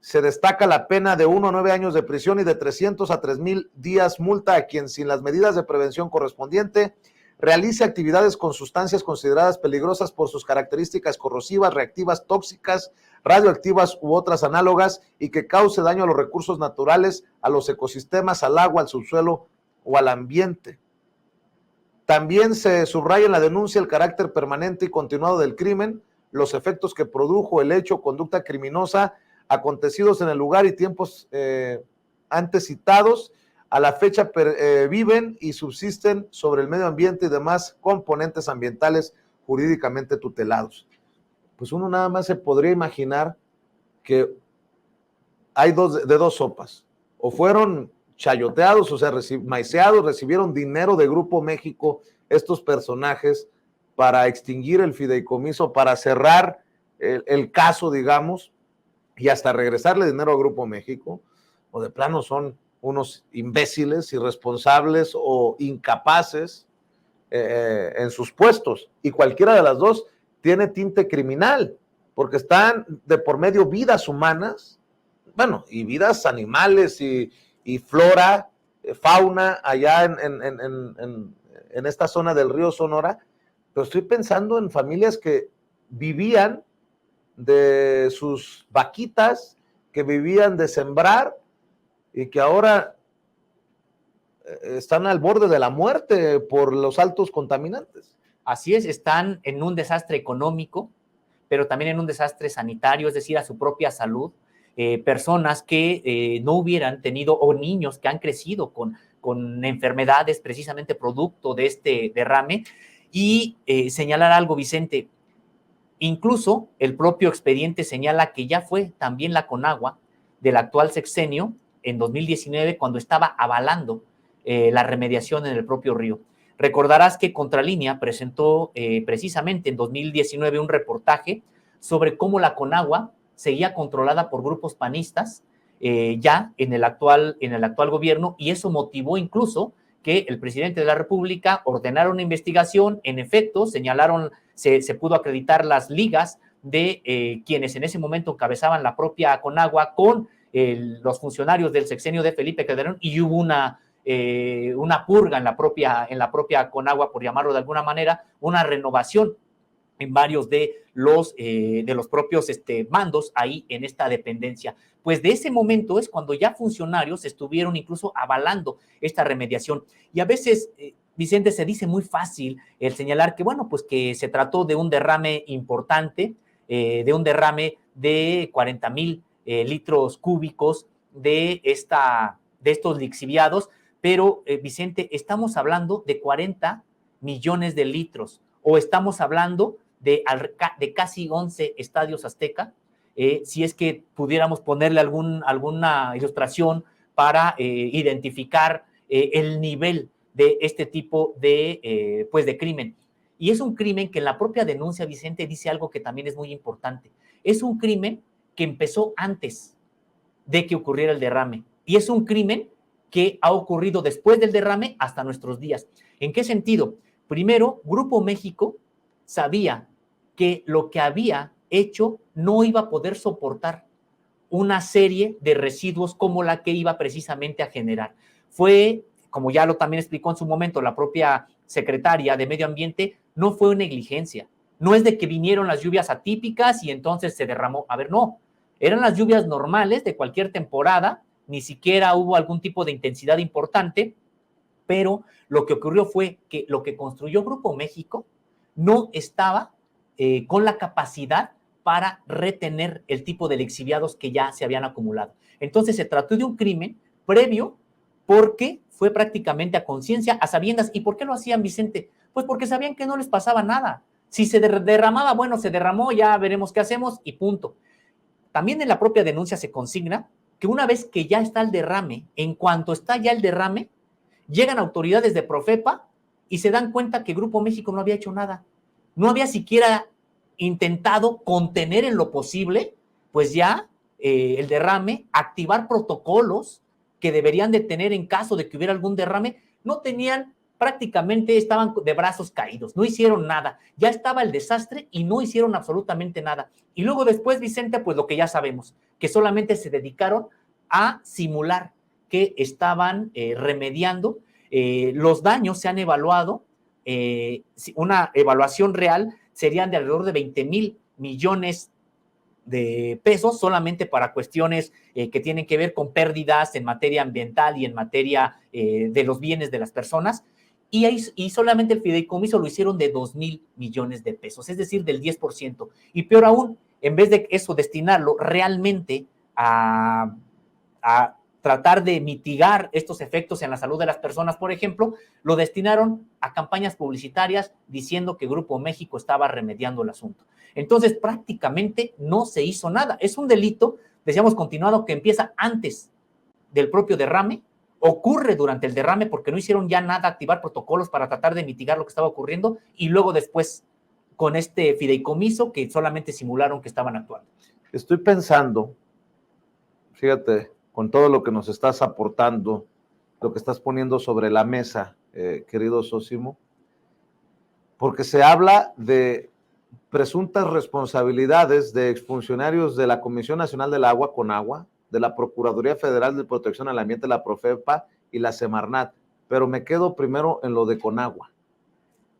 Se destaca la pena de 1 a 9 años de prisión y de 300 a 3,000 días multa a quien, sin las medidas de prevención correspondiente, realice actividades con sustancias consideradas peligrosas por sus características corrosivas, reactivas, tóxicas, radioactivas u otras análogas y que cause daño a los recursos naturales, a los ecosistemas, al agua, al subsuelo o al ambiente. También se subraya en la denuncia el carácter permanente y continuado del crimen, los efectos que produjo el hecho o conducta criminosa acontecidos en el lugar y tiempos antes citados, a la fecha viven y subsisten sobre el medio ambiente y demás componentes ambientales jurídicamente tutelados. Pues uno nada más se podría imaginar que hay de dos sopas, o fueron chayoteados, o sea, maiceados, recibieron dinero de Grupo México estos personajes para extinguir el fideicomiso, para cerrar el caso, digamos, y hasta regresarle dinero a Grupo México, o de plano son unos imbéciles, irresponsables o incapaces en sus puestos, y cualquiera de las dos tiene tinte criminal, porque están de por medio vidas humanas, bueno, y vidas animales y flora, fauna, allá en esta zona del río Sonora, pero estoy pensando en familias que vivían de sus vaquitas, que vivían de sembrar y que ahora están al borde de la muerte por los altos contaminantes. Así es, están en un desastre económico, pero también en un desastre sanitario, es decir, a su propia salud. Personas que no hubieran tenido, o niños que han crecido con enfermedades precisamente producto de este derrame. Y señalar algo, Vicente, incluso el propio expediente señala que ya fue también la Conagua del actual sexenio, en 2019, cuando estaba avalando la remediación en el propio río. Recordarás que Contralínea presentó precisamente en 2019 un reportaje sobre cómo la Conagua seguía controlada por grupos panistas ya en el actual gobierno, y eso motivó incluso que el presidente de la República ordenara una investigación. En efecto, señalaron, se pudo acreditar las ligas de quienes en ese momento encabezaban la propia Conagua con los funcionarios del sexenio de Felipe Calderón, y hubo una purga en la propia Conagua, por llamarlo de alguna manera, una renovación en varios de los propios mandos ahí en esta dependencia. Pues de ese momento es cuando ya funcionarios estuvieron incluso avalando esta remediación. Y a veces, Vicente, se dice muy fácil el señalar que, bueno, pues que se trató de un derrame importante, de un derrame de 40,000 litros cúbicos de estos lixiviados, pero, Vicente, estamos hablando de 40 millones de litros, o estamos hablando de casi 11 estadios Azteca, si es que pudiéramos ponerle alguna ilustración para identificar el nivel de este tipo de crimen. Y es un crimen que en la propia denuncia, Vicente, dice algo que también es muy importante. Es un crimen que empezó antes de que ocurriera el derrame, y es un crimen que ha ocurrido después del derrame hasta nuestros días. ¿En qué sentido? Primero, Grupo México sabía que lo que había hecho no iba a poder soportar una serie de residuos como la que iba precisamente a generar. Fue, como ya lo también explicó en su momento la propia secretaria de Medio Ambiente, no fue una negligencia. No es de que vinieron las lluvias atípicas y entonces se derramó. A ver, no. Eran las lluvias normales de cualquier temporada, ni siquiera hubo algún tipo de intensidad importante, pero lo que ocurrió fue que lo que construyó Grupo México no estaba con la capacidad para retener el tipo de lixiviados que ya se habían acumulado. Entonces se trató de un crimen previo, porque fue prácticamente a conciencia, a sabiendas. ¿Y por qué lo hacían, Vicente? Pues porque sabían que no les pasaba nada. Si se derramaba, bueno, se derramó, ya veremos qué hacemos y punto. También en la propia denuncia se consigna que una vez que ya está el derrame, en cuanto está ya el derrame, llegan autoridades de Profepa y se dan cuenta que Grupo México no había hecho nada. No había siquiera intentado contener en lo posible, pues ya el derrame, activar protocolos que deberían de tener en caso de que hubiera algún derrame. No tenían, prácticamente estaban de brazos caídos, no hicieron nada. Ya estaba el desastre y no hicieron absolutamente nada. Y luego después, Vicente, pues lo que ya sabemos, que solamente se dedicaron a simular que estaban remediando. Los daños se han evaluado, una evaluación real serían de alrededor de 20,000 millones de pesos, solamente para cuestiones que tienen que ver con pérdidas en materia ambiental y en materia de los bienes de las personas, y solamente el fideicomiso lo hicieron de 2,000 millones de pesos, es decir, del 10%. Y peor aún, en vez de eso, destinarlo realmente a tratar de mitigar estos efectos en la salud de las personas, por ejemplo, lo destinaron a campañas publicitarias diciendo que Grupo México estaba remediando el asunto. Entonces, prácticamente no se hizo nada. Es un delito, decíamos, continuado, que empieza antes del propio derrame, ocurre durante el derrame porque no hicieron ya nada, activar protocolos para tratar de mitigar lo que estaba ocurriendo, y luego después con este fideicomiso que solamente simularon que estaban actuando. Estoy pensando, fíjate, con todo lo que nos estás aportando, lo que estás poniendo sobre la mesa, querido Sosimo, porque se habla de presuntas responsabilidades de exfuncionarios de la Comisión Nacional del Agua, Conagua, de la Procuraduría Federal de Protección al Ambiente, la Profepa y la Semarnat, pero me quedo primero en lo de Conagua.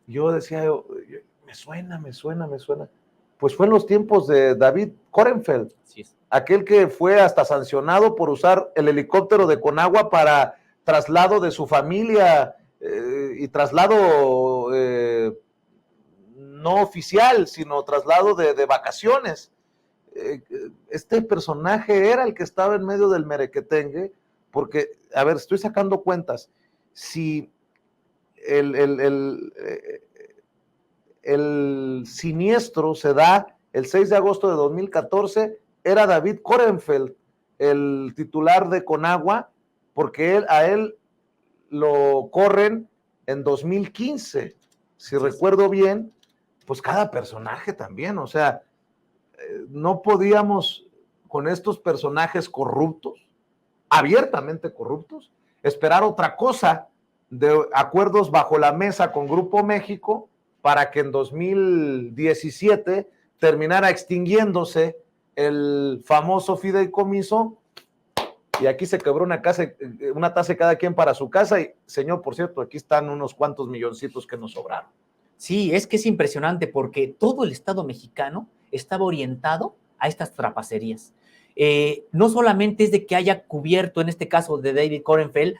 Yo decía, me suena. Pues fue en los tiempos de David Korenfeld, sí, aquel que fue hasta sancionado por usar el helicóptero de Conagua para traslado de su familia y traslado no oficial, sino traslado de vacaciones. Este personaje era el que estaba en medio del merequetengue, porque, a ver, estoy sacando cuentas, si el siniestro se da el 6 de agosto de 2014, era David Korenfeld el titular de Conagua, porque a él lo corren en 2015, si recuerdo bien. Pues cada personaje también, o sea, no podíamos con estos personajes corruptos, abiertamente corruptos, esperar otra cosa de acuerdos bajo la mesa con Grupo México para que en 2017 terminara extinguiéndose el famoso fideicomiso, y aquí se quebró una taza cada quien para su casa, y señor, por cierto, aquí están unos cuantos milloncitos que nos sobraron. Sí, es que es impresionante porque todo el Estado mexicano estaba orientado a estas trapacerías. No solamente es de que haya cubierto, en este caso de David Cornfeld,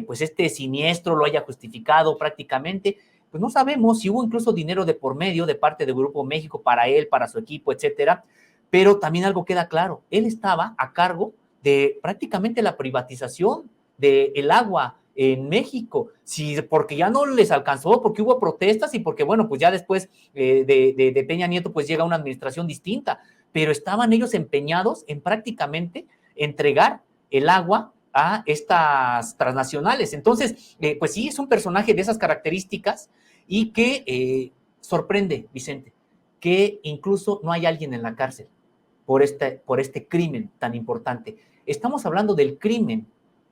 pues este siniestro lo haya justificado prácticamente, pues no sabemos si hubo incluso dinero de por medio de parte del Grupo México para él, para su equipo, etcétera, pero también algo queda claro, él estaba a cargo de prácticamente la privatización del agua en México, sí, porque ya no les alcanzó, porque hubo protestas y porque, bueno, pues ya después de Peña Nieto, pues llega una administración distinta, pero estaban ellos empeñados en prácticamente entregar el agua a estas transnacionales. Entonces, pues sí, es un personaje de esas características y que sorprende, Vicente, que incluso no hay alguien en la cárcel por este crimen tan importante. Estamos hablando del crimen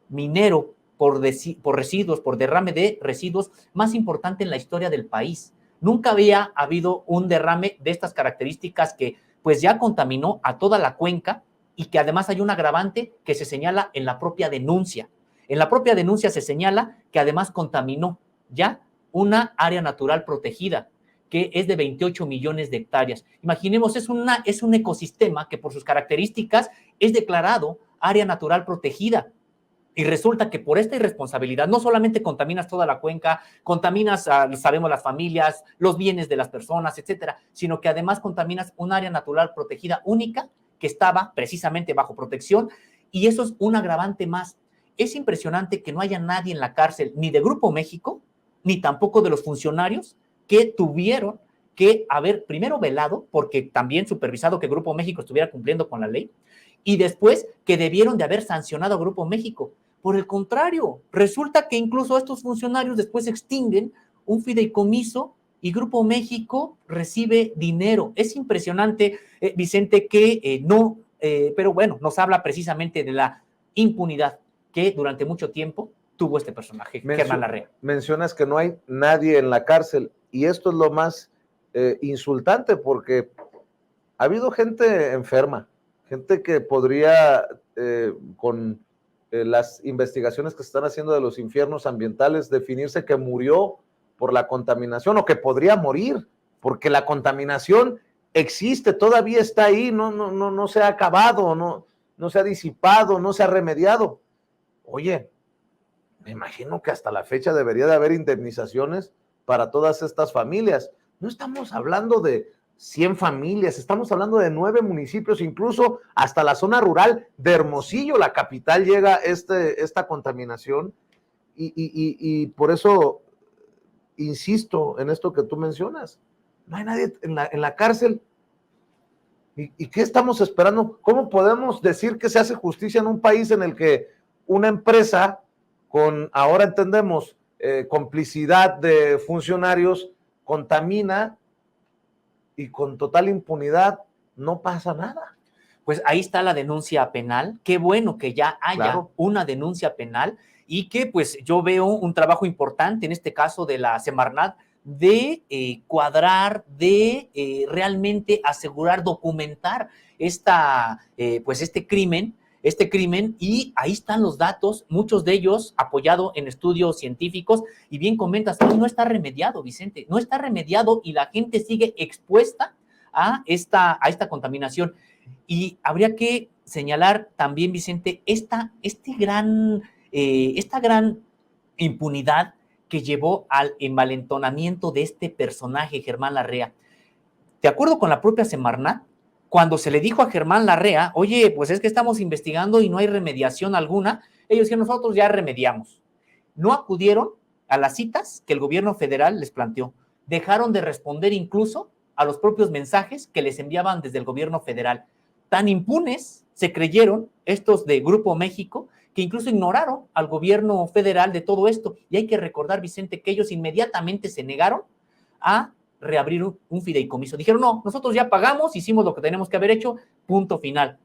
minero por residuos, por derrame de residuos más importante en la historia del país. Nunca había habido un derrame de estas características que pues ya contaminó a toda la cuenca y que además hay un agravante que se señala en la propia denuncia. En la propia denuncia se señala que además contaminó ya una área natural protegida, que es de 28 millones de hectáreas. Imaginemos, es un ecosistema que por sus características es declarado área natural protegida. Y resulta que por esta irresponsabilidad no solamente contaminas toda la cuenca, contaminas, sabemos, las familias, los bienes de las personas, etcétera, sino que además contaminas un área natural protegida única que estaba precisamente bajo protección, y eso es un agravante más. Es impresionante que no haya nadie en la cárcel, ni de Grupo México, ni tampoco de los funcionarios que tuvieron que haber primero velado, porque también supervisado que Grupo México estuviera cumpliendo con la ley, y después que debieron de haber sancionado a Grupo México. Por el contrario, resulta que incluso estos funcionarios después extinguen un fideicomiso y Grupo México recibe dinero. Es impresionante, Vicente, que no, pero bueno, nos habla precisamente de la impunidad que durante mucho tiempo tuvo este personaje, Germán Larrea. Mencionas que no hay nadie en la cárcel, y esto es lo más insultante, porque ha habido gente enferma, gente que podría, con las investigaciones que se están haciendo de los infiernos ambientales, definirse que murió por la contaminación, o que podría morir, porque la contaminación existe, todavía está ahí, no se ha acabado, no se ha disipado, no se ha remediado. Oye, me imagino que hasta la fecha debería de haber indemnizaciones para todas estas familias. No estamos hablando de 100 familias, estamos hablando de 9 municipios, incluso hasta la zona rural de Hermosillo, la capital, llega esta contaminación, y por eso insisto en esto que tú mencionas. No hay nadie en la cárcel. ¿Y qué estamos esperando? ¿Cómo podemos decir que se hace justicia en un país en el que una empresa, con, ahora entendemos, complicidad de funcionarios, contamina, y con total impunidad no pasa nada? Pues ahí está la denuncia penal. Qué bueno que ya haya una denuncia penal, y que pues yo veo un trabajo importante en este caso de la Semarnat de cuadrar, de realmente asegurar, documentar pues este crimen, y ahí están los datos, muchos de ellos apoyados en estudios científicos, y bien comentas, no está remediado, Vicente, no está remediado, y la gente sigue expuesta a esta contaminación. Y habría que señalar también, Vicente, esta gran impunidad que llevó al envalentonamiento de este personaje, Germán Larrea. De acuerdo con la propia Semarnat, cuando se le dijo a Germán Larrea, oye, pues es que estamos investigando y no hay remediación alguna, ellos dijeron, nosotros ya remediamos. No acudieron a las citas que el gobierno federal les planteó. Dejaron de responder incluso a los propios mensajes que les enviaban desde el gobierno federal. Tan impunes se creyeron estos de Grupo México, que incluso ignoraron al gobierno federal de todo esto. Y hay que recordar, Vicente, que ellos inmediatamente se negaron a reabrir un fideicomiso. Dijeron, no, nosotros ya pagamos, hicimos lo que tenemos que haber hecho, punto final.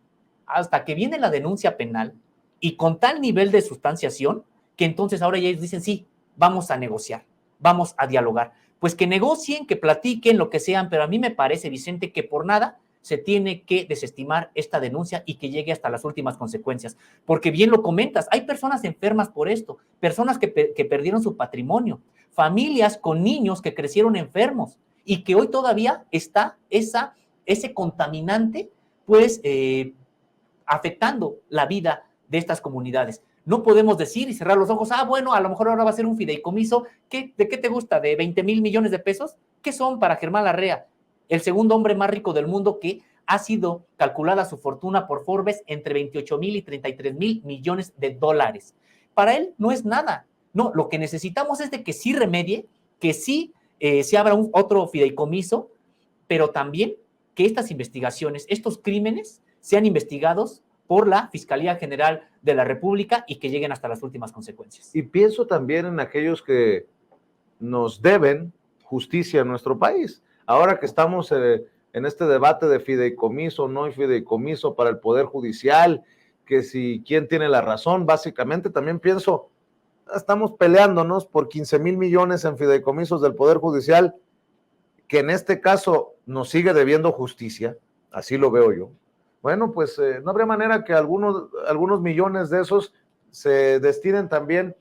Hasta que viene la denuncia penal, y con tal nivel de sustanciación, que entonces ahora ya ellos dicen, sí, vamos a negociar, vamos a dialogar. pues que negocien, que platiquen, lo que sean, pero a mí me parece, Vicente, que por nada se tiene que desestimar esta denuncia y que llegue hasta las últimas consecuencias, porque bien lo comentas, hay personas enfermas por esto, personas que perdieron su patrimonio, familias con niños que crecieron enfermos y que hoy todavía está ese contaminante, pues, afectando la vida de estas comunidades. No podemos decir y cerrar los ojos, bueno, a lo mejor ahora va a ser un fideicomiso, ¿de qué te gusta? ¿De 20,000 millones de pesos? ¿Qué son para Germán Larrea, el segundo hombre más rico del mundo, que ha sido calculada su fortuna por Forbes entre 28,000 y 33,000 millones de dólares? Para él no es nada. No, lo que necesitamos es de que sí remedie, que sí se abra otro fideicomiso, pero también que estas investigaciones, estos crímenes, sean investigados por la Fiscalía General de la República y que lleguen hasta las últimas consecuencias. Y pienso también en aquellos que nos deben justicia en nuestro país. Ahora que estamos en este debate de fideicomiso, no hay fideicomiso para el Poder Judicial, que si quién tiene la razón, básicamente también pienso, estamos peleándonos por 15,000 millones en fideicomisos del Poder Judicial, que en este caso nos sigue debiendo justicia, así lo veo yo. Bueno, pues no habría manera que algunos millones de esos se destinen también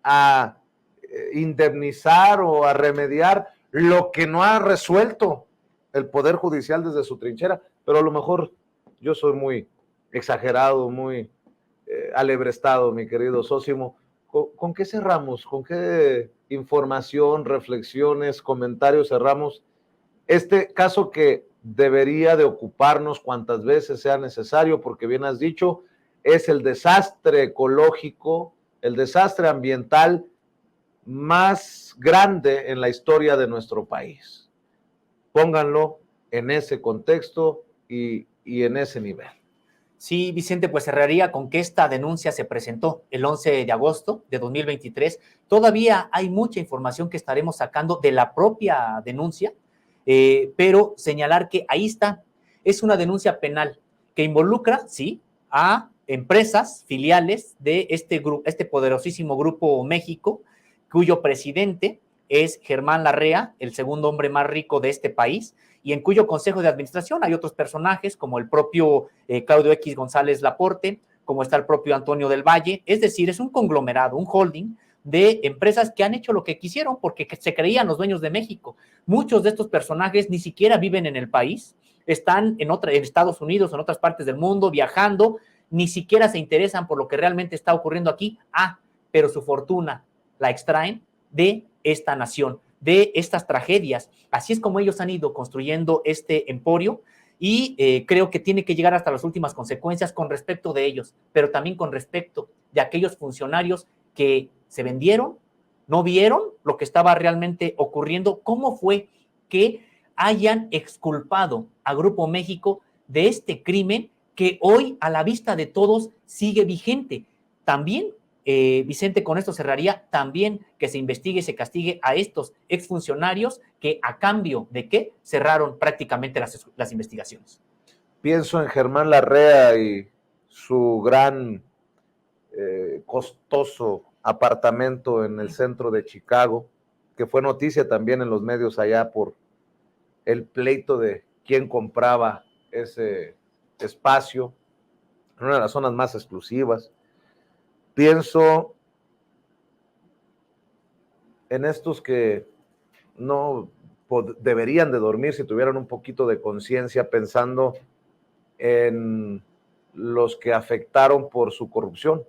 a indemnizar o a remediar lo que no ha resuelto el Poder Judicial desde su trinchera, pero a lo mejor yo soy muy exagerado, muy alebrestado, mi querido Sósimo. ¿Con qué cerramos? ¿Con qué información, reflexiones, comentarios cerramos este caso que debería de ocuparnos cuantas veces sea necesario? Porque bien has dicho, es el desastre ecológico, el desastre ambiental más grande en la historia de nuestro país. Pónganlo en ese contexto y en ese nivel. Sí, Vicente, pues cerraría con que esta denuncia se presentó el 11 de agosto de 2023. Todavía hay mucha información que estaremos sacando de la propia denuncia, pero señalar que ahí está, es una denuncia penal que involucra, sí, a empresas filiales de este poderosísimo Grupo México, cuyo presidente es Germán Larrea, el segundo hombre más rico de este país, y en cuyo consejo de administración hay otros personajes como el propio Claudio X González Laporte, como está el propio Antonio del Valle. Es decir, es un conglomerado, un holding de empresas que han hecho lo que quisieron porque se creían los dueños de México. Muchos de estos personajes ni siquiera viven en el país, están en Estados Unidos, en otras partes del mundo, viajando, ni siquiera se interesan por lo que realmente está ocurriendo aquí. Pero su fortuna la extraen de esta nación, de estas tragedias. Así es como ellos han ido construyendo este emporio y creo que tiene que llegar hasta las últimas consecuencias con respecto de ellos, pero también con respecto de aquellos funcionarios que se vendieron, no vieron lo que estaba realmente ocurriendo. ¿Cómo fue que hayan exculpado a Grupo México de este crimen que hoy a la vista de todos sigue vigente? También Vicente, con esto cerraría, también que se investigue y se castigue a estos exfuncionarios que a cambio de qué cerraron prácticamente las investigaciones. Pienso en Germán Larrea y su gran costoso apartamento en el centro de Chicago, que fue noticia también en los medios allá por el pleito de quién compraba ese espacio, en una de las zonas más exclusivas. Pienso en estos que no deberían de dormir si tuvieran un poquito de conciencia, pensando en los que afectaron por su corrupción.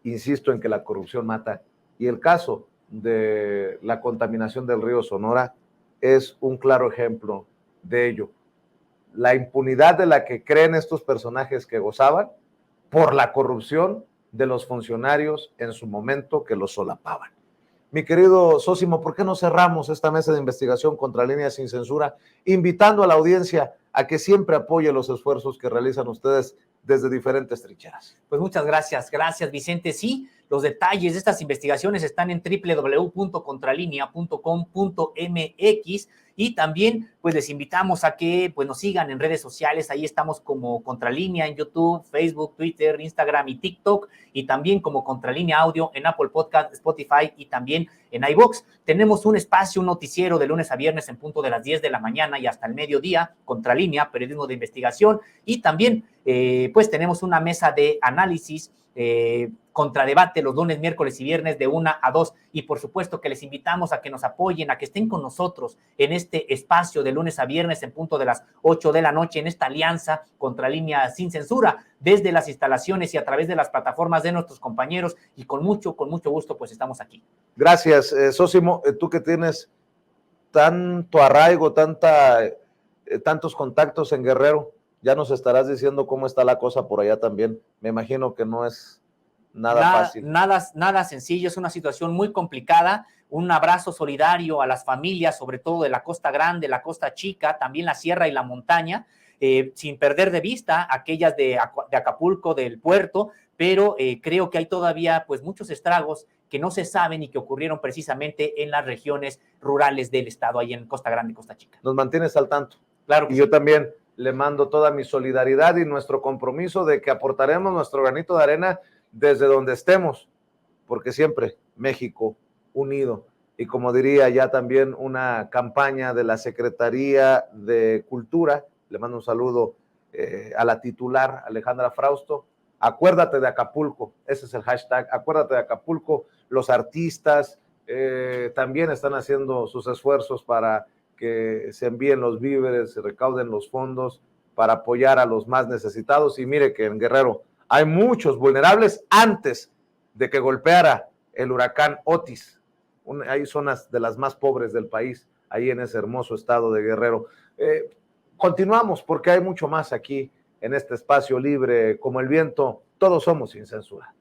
Insisto en que la corrupción mata, y el caso de la contaminación del río Sonora es un claro ejemplo de ello. La impunidad de la que creen estos personajes que gozaban por la corrupción de los funcionarios en su momento que los solapaban. Mi querido Sósimo, ¿por qué no cerramos esta mesa de investigación contra Línea Sin Censura, invitando a la audiencia a que siempre apoye los esfuerzos que realizan ustedes desde diferentes trincheras? Pues muchas gracias, Vicente. Sí, los detalles de estas investigaciones están en www.contralinea.com.mx Y también pues les invitamos a que pues nos sigan en redes sociales, ahí estamos como Contralínea en YouTube, Facebook, Twitter, Instagram y TikTok, y también como Contralínea Audio en Apple Podcast, Spotify y también en iVoox. Tenemos un espacio, un noticiero de lunes a viernes en punto de las 10 de la mañana y hasta el mediodía, Contralínea, periodismo de investigación, y también pues tenemos una mesa de análisis, Contradebate los lunes, miércoles y viernes de 1 a 2, y por supuesto que les invitamos a que nos apoyen, a que estén con nosotros en este espacio de lunes a viernes en punto de las 8 de la noche, en esta alianza Contralínea sin censura, desde las instalaciones y a través de las plataformas de nuestros compañeros, y con mucho gusto pues estamos aquí. Gracias, Sosimo, tú que tienes tanto arraigo, tantos contactos en Guerrero, ya nos estarás diciendo cómo está la cosa por allá también. Me imagino que no es nada fácil. Nada sencillo, es una situación muy complicada. Un abrazo solidario a las familias, sobre todo de la Costa Grande, la Costa Chica, también la Sierra y la Montaña, sin perder de vista aquellas de Acapulco, del puerto, pero creo que hay todavía pues muchos estragos que no se saben y que ocurrieron precisamente en las regiones rurales del estado, ahí en Costa Grande y Costa Chica. Nos mantienes al tanto. Claro que y sí. Yo también le mando toda mi solidaridad y nuestro compromiso de que aportaremos nuestro granito de arena desde donde estemos, porque siempre México unido. Y como diría ya también una campaña de la Secretaría de Cultura, le mando un saludo a la titular Alejandra Frausto, acuérdate de Acapulco, ese es el hashtag, acuérdate de Acapulco. Los artistas también están haciendo sus esfuerzos para que se envíen los víveres, se recauden los fondos para apoyar a los más necesitados. Y mire que en Guerrero hay muchos vulnerables antes de que golpeara el huracán Otis. Hay zonas de las más pobres del país, ahí en ese hermoso estado de Guerrero. Continuamos porque hay mucho más aquí en este espacio libre como el viento. Todos somos sin censura.